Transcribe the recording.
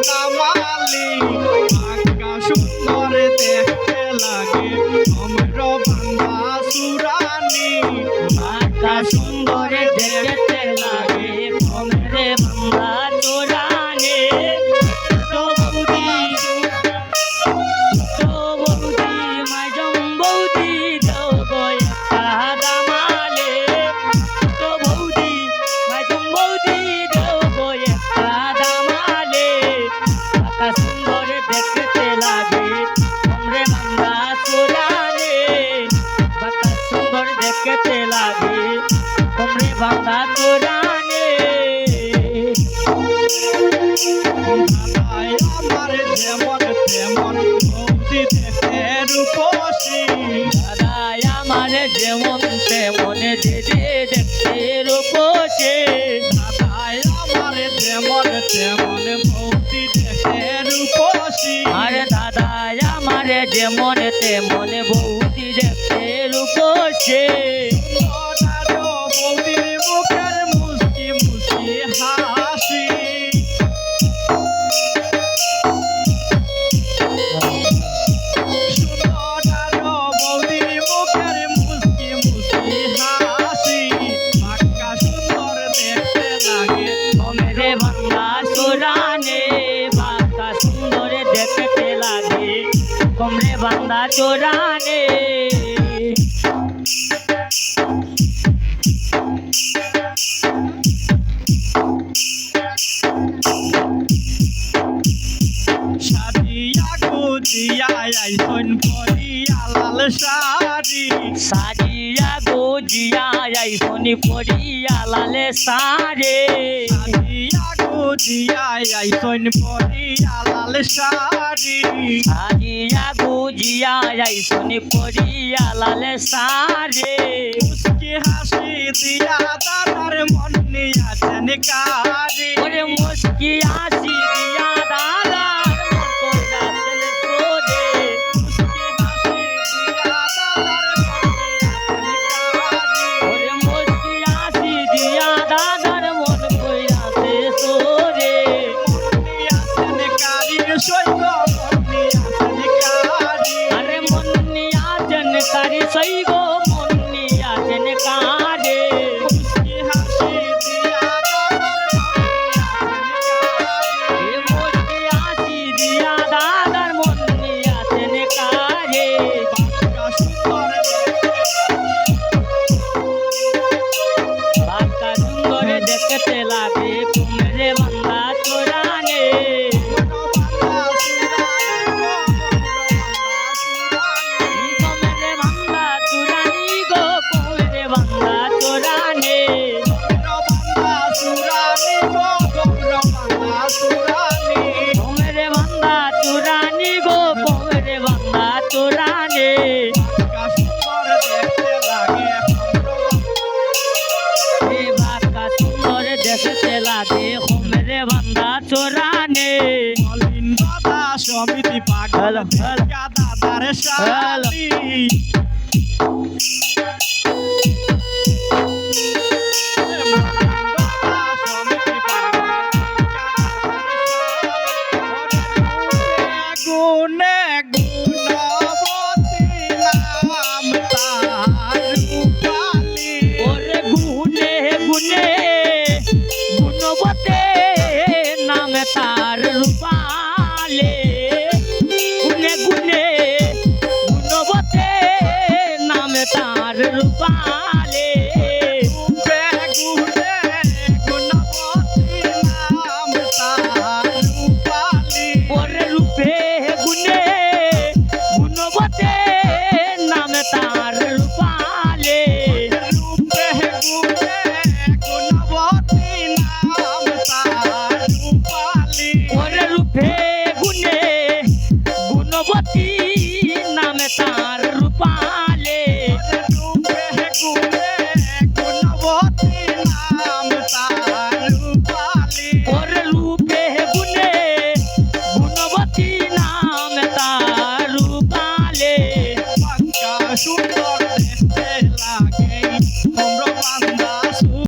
দামালি আকাশ সুন্দর দেখতে লাগে ভ্রমর বান্দা সুরানি আকাশ সুন্দর দেখতে লাগে ভ্রমরে বান্দা চোরানে তো বৌদি মাইজম বৌদি দেও গো একটা দামালে তো বৌদি মাইজম বৌদি দেও গো একটা দামালে আকাশ সুন্দর দেখতে লাগে ভ্রমরে বান্দা চোরানে আকাশ সুন্দর দেখতে লাগে ভ্রমরে বান্দা চোরানে দাদাই আমার যেমন তেমন বৌদি দেখতে রূপসী দাদাই আমার যেমন তেমন দিদি দেখতে রূপসে দাদাই আমার যেমন তেমন বৌদি দেখতে রূপসী আরে দাদাই আমার যেমন তেমন বৌদি দেখতে রূপসে বৌদির মুখের মুস্কি মুস্কি হাসি বৌদির মুখের মুস্কি মুস্কি হাসি বাক্কা সুন্দর দেখতে লাগে ভ্রমরে বান্দা চোরানে বাঁকা সুন্দর দেখতে লাগে ভ্রমরে বান্দা চোরানে সাজিয়া গুজিয়া আইসন পরিয়া লাল শাড়ি সাজিয়া গোজিয়া আইসনি পরিয়া লালে সারে সাজিয়া গুজিয়া আইসন পরিয়া লাল শাড়ি সাজিয়া গোজিয়া আইসনি পরিয়া লালে সারে মুস্কি হাসি দিয়া দাদার মন নিয়াছেন কারি ওরে মুস্কি হাসি দিয়া দাদা মন কইরাছেন সোরে মুস্কি হাসি দিয়া দাদার মন নিয়াছেন কারি ওরে মুস্কি হাসি দিয়া দাদার মন কইরাছে সোরে নিয়াছেন কারি সৈব মন নিয়াছেন কারি আরে মন নিয়াছেন কারি সইব মন নিয়াছেন কারে মুস্কি হাসি দিয়া দাদার মন নিয়াছেন কারি এ মুস্কি হাসি দিয়া দাদার মন নিয়াছেন কারে বাক্কা সুন্দর বাঁকা সুন্দর দেখতে লাগে কুমরে বান্দা চোরানে কুমরে বান্দা চোরানি গো কুমরে বান্দা চোরানে কুমরে বান্দা চোরানি গো কুমরে বান্দা চোরানে এ বাঁকা সুন্দর দেখতে লাগে কুমরে বান্দা চোরানে সমিতি পাগল দাদার শালি গুনে গুণবতী নাম তার রূপালী ওরে গুনে গুনে গুণবতে নাম তা